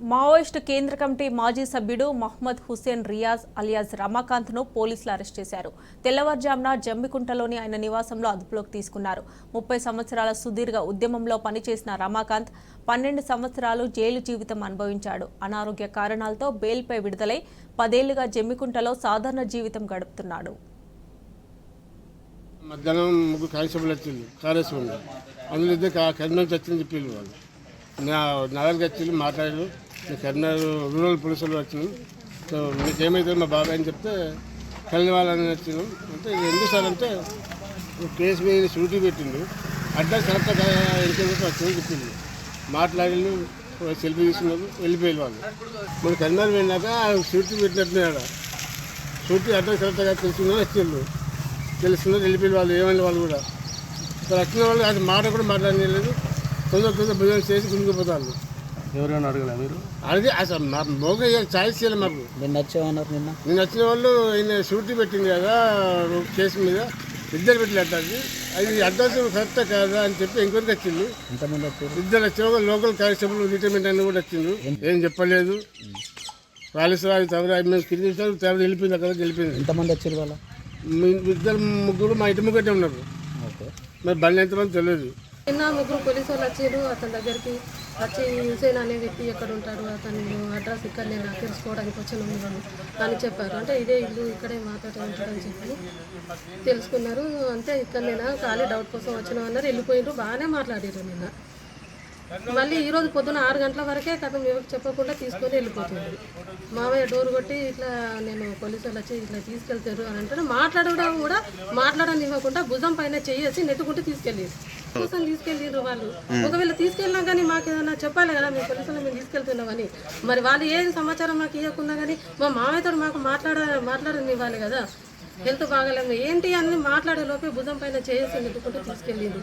Maoist కేంద్ర committee మాజీ సభ్యుడు మహ్మద్ హుస్సేన్ రియాజ్ అలియాస్ రమాకాంత్ను పోలీసులు అరెస్ట్ చేశారు. తెల్లవారుజామున జమ్మికుంటలోని ఆయన నివాసంలో అదుపులోకి తీసుకున్నారు. 30 సంవత్సరాల సుదీర్ఘ ఉద్యమంలో పనిచేసిన రమాకాంత్ 12 సంవత్సరాలు జైలు జీవితం అనుభవించాడు. అనారోగ్య కారణాలతో బెయిల్పై విడుదలై 10 ఏళ్లుగా జమ్మికుంటలో సాధారణ జీవితం గడుపుతున్నాడు. మధ్యాహ్నం ముగ్గురు కానిస్టేబుల్ వచ్చింది కాళేశ్వరం, అందులో ఇద్దరు కరీంనగర్ వచ్చింది చెప్పారు. వాళ్ళు నా దగ్గరికి వచ్చి మాట్లాడారు. కరీంనగర్ రూరల్ పోలీసులు వచ్చినాం, సో మీకు ఏమవుతుంది మా బాబాయ్ అని చెప్తే కలిని వాళ్ళని వచ్చినాం అంటే ఎందుకు సార్ అంటే కేసు మీద షూటీ పెట్టిండు, అడ్రస్ కరెక్ట్గా ఎన్నికలకి వచ్చింది చెప్పింది. మాట్లాడి సెల్ఫీ తీసుకున్నారు, వెళ్ళిపోయారు వాళ్ళు. మన కరీంనగర్ వెళ్ళినాక షూటీ పెట్టినట్టున్నాడు, షూటీ అడ్రస్ కరెక్ట్గా తెలుసుకున్నా వచ్చిండు, తెలుసుకున్నారు వెళ్ళిపోయారు వాళ్ళు. ఏమైనా వాళ్ళు కూడా ఇక్కడ వచ్చిన వాళ్ళు అది మాట కూడా మాట్లాడలేదు, తొందర భోజనం చేసి గుంజుకుపోతారు. ఎవరైనా అడగలే మీరు? అడిగి అసలు మా మోగ ఛాయిస్ చేయాలి మాకు. నిన్న వచ్చేవన్నారు? నిన్న వచ్చిన వాళ్ళు ఈయన షూటీ పెట్టింది కదా కేసు మీద, ఇద్దరు పెట్టలేదు. అది అడ్రస్ కరెక్టా కాదా అని చెప్పి ఎంక్వైరీకి వచ్చింది. ఎంతమంది వచ్చారు? ఇద్దరు వచ్చే లోకల్ కానిస్టేబుల్ రిటైర్మెంట్ అని కూడా వచ్చింది. ఏం చెప్పలేదు. కాళేశ్వరం తవర కింది తవర వెళ్ళిపోయింది, అక్కడ వెళ్ళిపోయింది. ఎంతమంది వచ్చారు వాళ్ళ? ఇద్దరు ముగ్గురు మా ఇంటి ముగ్గటే ఉన్నారు. మరి బండి ఎంతమంది తెలియదు. నిన్న ముగ్గురు పోలీసు వాళ్ళు వచ్చారు. అతని దగ్గరికి వచ్చి హుసేన్ అనే వ్యక్తి ఎక్కడ ఉంటాడు, అతను అడ్రస్ ఇక్కడ నేను తెలుసుకోవడానికి వచ్చిన వాళ్ళు అని చెప్పారు. అంటే ఇదే ఇల్లు ఇక్కడే మాతో ఉంటాడని చెప్పి తెలుసుకున్నారు. అంతే ఇక్కడ నేను ఖాళీ డౌట్ కోసం వచ్చిన అన్నారు, వెళ్ళిపోయారు. బాగానే మాట్లాడారు నిన్న. మళ్ళీ ఈరోజు పొద్దున 6 గంటల వరకే కథ ఎవరికి చెప్పకుండా తీసుకొని వెళ్ళిపోతుంది. మామయ్య డోర్ కొట్టి ఇట్లా నేను పోలీసు వాళ్ళు వచ్చి ఇట్లా తీసుకెళ్తారు అని అంటే మాట్లాడడం కూడా మాట్లాడనివ్వకుండా భుజం పైన చెయ్యేసి నెట్టుకుంటూ తీసుకెళ్ళారు. కోసం తీసుకెళ్ళారు వాళ్ళు. ఒకవేళ తీసుకెళ్ళినా కానీ మాకు ఏదైనా చెప్పాలి కదా, మీ పోలీసులు మేము తీసుకెళ్తున్నామని. మరి వాళ్ళు ఏం సమాచారం మాకు ఇవ్వకుండా కానీ మా మామయ్యతో మాకు మాట్లాడనివ్వాలి కదా. హెల్త్ బాగాలేదు ఏంటి అని మాట్లాడే లోపే భుజం పైన చేసి నెట్టుకుంటూ తీసుకెళ్ళారు.